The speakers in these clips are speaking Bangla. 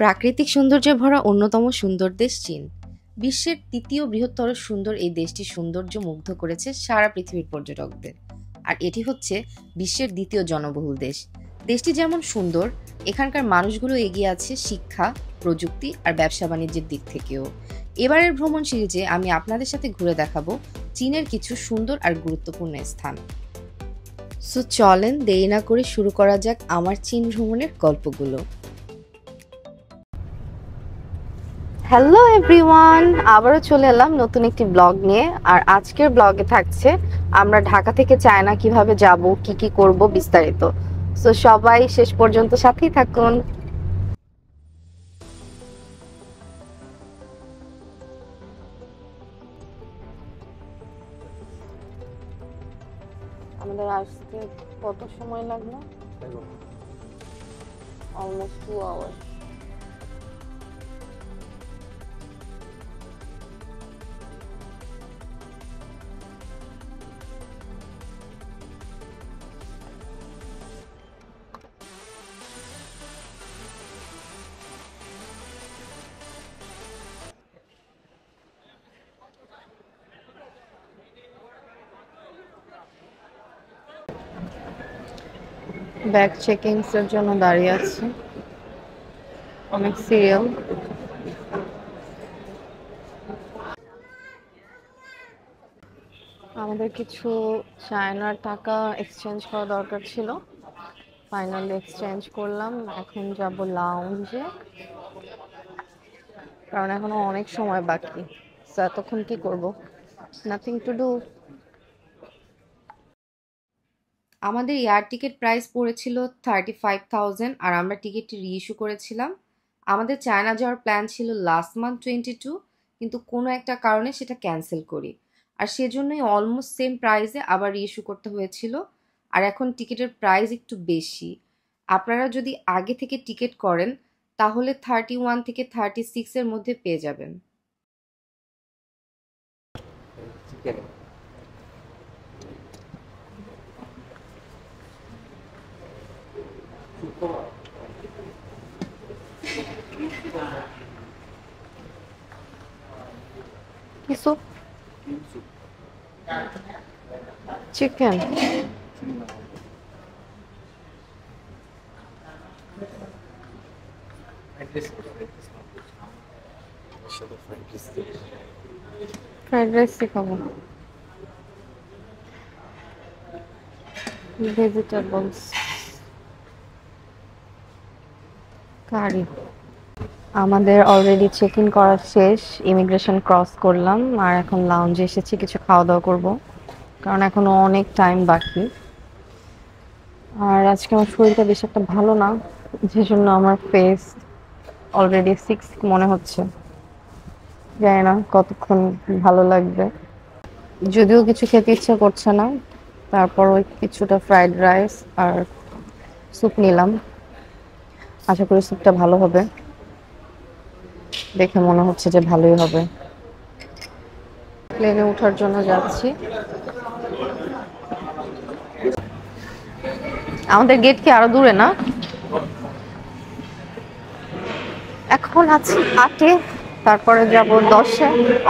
প্রাকৃতিক সৌন্দর্যে ভরা অন্যতম সুন্দর দেশ চীন। বিশ্বের তৃতীয় বৃহত্তর সুন্দর এই দেশটির সৌন্দর্য মুগ্ধ করেছে সারা পৃথিবীর পর্যটকদের। আর এটি হচ্ছে বিশ্বের দ্বিতীয় জনবহুল দেশ। দেশটি যেমন সুন্দর, এখানকার মানুষগুলো এগিয়ে আছে শিক্ষা, প্রযুক্তি আর ব্যবসা বাণিজ্যের দিক থেকেও। এবারের ভ্রমণ সিরিজে আমি আপনাদের সাথে ঘুরে দেখাবো চীনের কিছু সুন্দর আর গুরুত্বপূর্ণ স্থান। সো চলেন দেরি না করে শুরু করা যাক আমার চীন ভ্রমণের গল্পগুলো। হ্যালো এভরিওয়ান, আবারও চলে এলাম নতুন একটি ব্লগ নিয়ে। আর আজকের ব্লগে থাকছে আমরা ঢাকা থেকে চায়না কিভাবে যাব, কি কি করব বিস্তারিত। সো সবাই শেষ পর্যন্ত সাথেই থাকুন। আমাদের আসতে কত সময় লাগলো? Almost 2 hour. ব্যাগ চেকিংস এর জন্য দাঁড়িয়ে আছি, অনেক সিরিয়াল। আমাদের কিছু চায়নার টাকা এক্সচেঞ্জ করা দরকার ছিল, ফাইনালি এক্সচেঞ্জ করলাম। এখন যাব লাউঞ্জে, কারণ এখনো অনেক সময় বাকি। সো এতক্ষণ কি করব? Nothing to do. আমাদের এয়ার টিকিট প্রাইস পড়েছিল 35,000, আর আমরা টিকিটটি রিইস্যু করেছিলাম। আমাদের চায়না যাওয়ার প্ল্যান ছিল লাস্ট মান্থ 22, কিন্তু কোনো একটা কারণে সেটা ক্যান্সেল করি। আর সেজন্যই অলমোস্ট সেম প্রাইসে আবার রিইস্যু করতে হয়েছিল। আর এখন টিকিটের প্রাইস একটু বেশি। আপনারা যদি আগে থেকে টিকিট করেন তাহলে 31 থেকে 36-এর মধ্যে পেয়ে যাবেন। কিছু চিকেন। ফ্রাইড রাইস খাবো, ভেজিটেবলস, কারি। আমাদের অলরেডি চেক ইন করা শেষ, ইমিগ্রেশন ক্রস করলাম, আর এখন লাউঞ্জে এসেছি কিছু খাওয়া দাওয়া করব, কারণ এখনো অনেক টাইম বাকি। আর আজকে আমার শরীরটা বেশ একটা ভালো না, যে জন্য আমার ফেস অলরেডি 6 মনে হচ্ছে। জানি না কতক্ষণ ভালো লাগবে। যদিও কিছু খেতে ইচ্ছা করছে না, তারপর ওই কিছুটা ফ্রাইড রাইস আর স্যুপ নিলাম। আশা করি স্যুপটা ভালো হবে, দেখে মনে হচ্ছে যে ভালোই হবে। প্লেনে ওঠার জন্য যাচ্ছি। আমাদের গেট কি আরো দূরে না? এখন আছি 8-এ, তারপরে যাব 10-এ,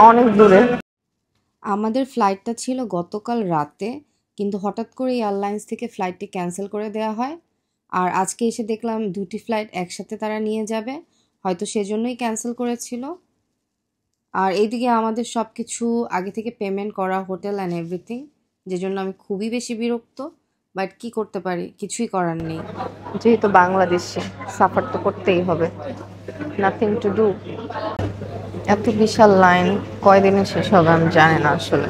অনেক দূরে। আমাদের ফ্লাইটটা ছিল গতকাল রাতে, কিন্তু হঠাৎ করে এয়ারলাইন্স থেকে ফ্লাইটটি ক্যান্সেল করে দেওয়া হয়। আর আজকে এসে দেখলাম দুটি ফ্লাইট একসাথে তারা নিয়ে যাবে, হয়তো সেজন্যই ক্যান্সেল করেছিল। আর এইদিকে আমাদের সব কিছু আগে থেকে পেমেন্ট করা, হোটেল অ্যান্ড এভরিথিং, যে জন্য আমি খুবই বেশি বিরক্ত। বাট কি করতে পারি, কিছুই করার নেই। যেহেতু বাংলাদেশে সাফার তো করতেই হবে, নাথিং টু ডু। এত বিশাল লাইন কয়দিনে শেষ হবে আমি জানি না আসলে।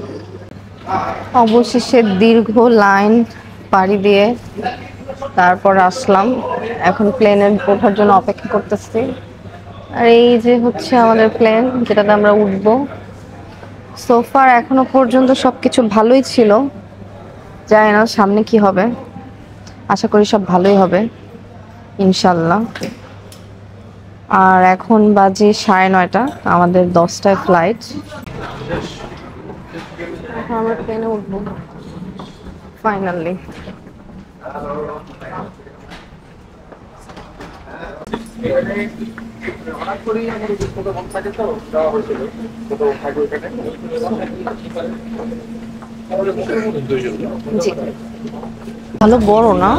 অবশেষে দীর্ঘ লাইন পাড়ি দিয়ে তারপর আসলাম, এখন প্লেনে ওঠার জন্য অপেক্ষা করতেছি। আর এই যে হচ্ছে আমাদের প্লেন, যেটাতে আমরা উঠবো। সোফার এখনো পর্যন্ত সবকিছু ভালোই ছিল, জানি না সামনে কি হবে। আশা করি সব ভালোই হবে ইনশাল্লাহ। আর এখন বাজে 9:30, আমাদের 10টায় ফ্লাইট। আমরা প্লেনে উঠবো ফাইনালি। জি ভালো বড় না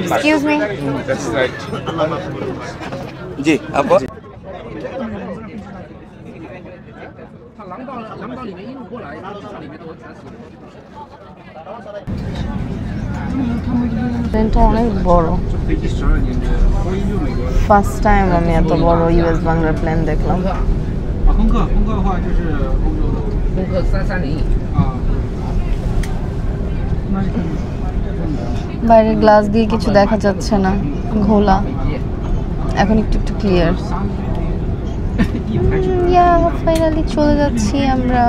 Excuse me. জি আপা ট্রেনটা অনেক বড় ফার্স্ট টাইম আমি এত বড় ইউএস বাংলার প্লেন দেখলাম 空客的话就是欧洲的空客330啊，那是可以。 বাইরের গ্লাস দিয়ে কিছু দেখা যাচ্ছে না ঘোলা এখন একটু একটু ক্লিয়ার ইয়া ফাইনালি চলে যাচ্ছি আমরা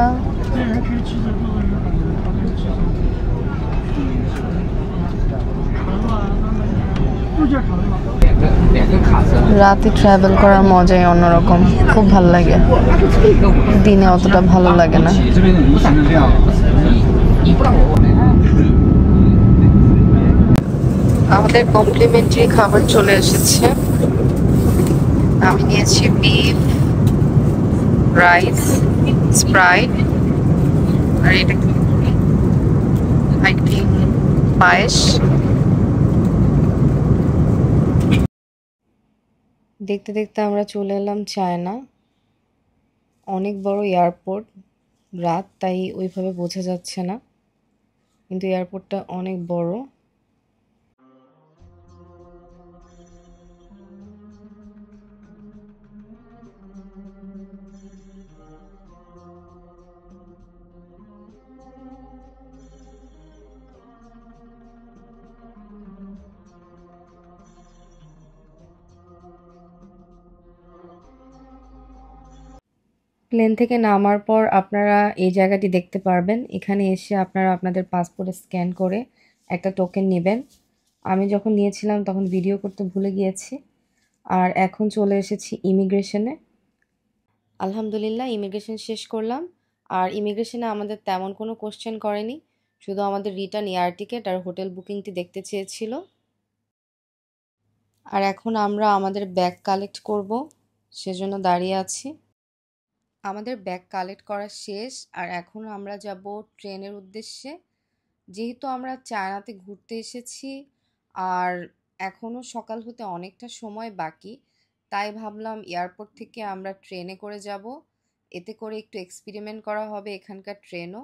রাতে ট্রাভেল করার মজাই অন্যরকম খুব ভালো লাগে দিনে অতটা ভালো লাগে না আমাদের কমপ্লিমেন্টারি খাবার চলে এসেছে আমি নিয়েছি বিফ রাইস স্প্রাইট আর এটা আই থিঙ্ক পায়েস দেখতে দেখতে আমরা চলে এলাম চায়না অনেক বড় এয়ারপোর্ট রাত তাই ওইভাবে বোঝা যাচ্ছে না কিন্তু এয়ারপোর্টটা অনেক বড় প্লেন থেকে নামার পর আপনারা এই জায়গাটি দেখতে পারবেন এখানে এসে আপনারা আপনাদের পাসপোর্টে স্ক্যান করে একটা টোকেন নেবেন আমি যখন নিয়েছিলাম তখন ভিডিও করতে ভুলে গিয়েছি আর এখন চলে এসেছি ইমিগ্রেশনে আলহামদুলিল্লাহ ইমিগ্রেশন শেষ করলাম আর ইমিগ্রেশনে আমাদের তেমন কোনো কোশ্চেন করেনি শুধু আমাদের রিটার্ন এয়ার টিকিট আর হোটেল বুকিংটি দেখতে চেয়েছিল আর এখন আমরা আমাদের ব্যাগ কালেক্ট করব সেজন্য দাঁড়িয়ে আছি আমাদের ব্যাগ কালেক্ট করা শেষ আর এখন আমরা যাব ট্রেনের উদ্দেশ্যে যেহেতু আমরা চায়নাতে ঘুরতে এসেছি আর এখনও সকাল হতে অনেকটা সময় বাকি তাই ভাবলাম এয়ারপোর্ট থেকে আমরা ট্রেনে করে যাব এতে করে একটু এক্সপেরিমেন্ট করা হবে এখানকার ট্রেনও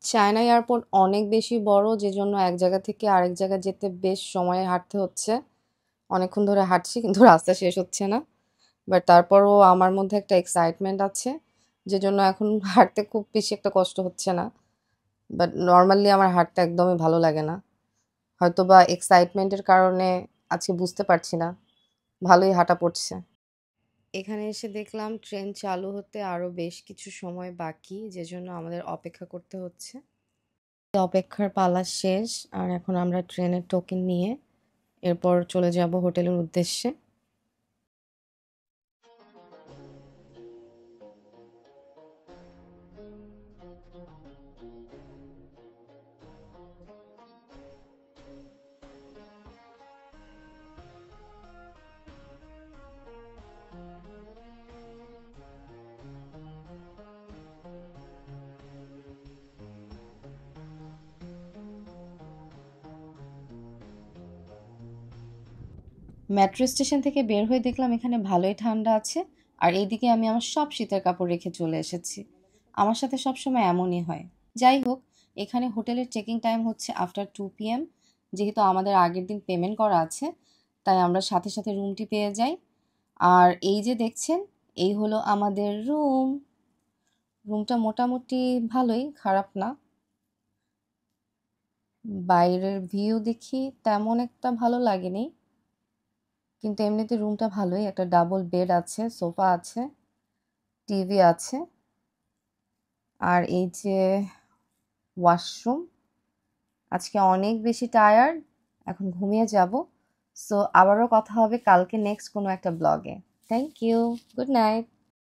চায়না এয়ারপোর্ট অনেক বেশি বড় যে জন্য এক জায়গা থেকে আরেক জায়গায় যেতে বেশ সময় হাঁটতে হচ্ছে অনেকক্ষণ ধরে হাঁটছি কিন্তু রাস্তা শেষ হচ্ছে না বাট তারপরও আমার মধ্যে একটা এক্সাইটমেন্ট আছে যে জন্য এখন হাঁটতে খুব বেশি একটা কষ্ট হচ্ছে না বাট নর্মালি আমার হাঁটতে একদমই ভালো লাগে না হয়তো বা এক্সাইটমেন্টের কারণে আজকে বুঝতে পারছি না ভালোই হাঁটা পড়ছে এখানে এসে দেখলাম ট্রেন চালু হতে আরও বেশ কিছু সময় বাকি যে জন্য আমাদের অপেক্ষা করতে হচ্ছে অপেক্ষার পালা শেষ আর এখন আমরা ট্রেনের টোকেন নিয়ে এরপর চলে যাব হোটেলের উদ্দেশ্যে মেট্রো স্টেশন থেকে বের হয়ে দেখলাম এখানে ভালোই ঠান্ডা আছে আর এইদিকে আমি আমার সব শীতের কাপড় রেখে চলে এসেছি আমার সাথে সবসময় এমনই হয় যাই হোক এখানে হোটেলের চেকিং টাইম হচ্ছে আফটার 2 PM যেহেতু আমাদের আগের দিন পেমেন্ট করা আছে তাই আমরা সাথে সাথে রুমটি পেয়ে যাই আর এই যে দেখছেন এই হলো আমাদের রুমটা মোটামুটি ভালোই খারাপ না বাইরের ভিউ দেখি তেমন একটা ভালো লাগেনি কিন্তু এমনিতে রুমটা ভালোই একটা ডাবল বেড আছে সোফা আছে টিভি আছে আর এই যে ওয়াশরুম। আজকে অনেক বেশি টায়ার্ড, এখন ঘুমিয়ে যাব। সো আবারও কথা হবে কালকে নেক্সট কোনো একটা ব্লগে। Thank you, good night.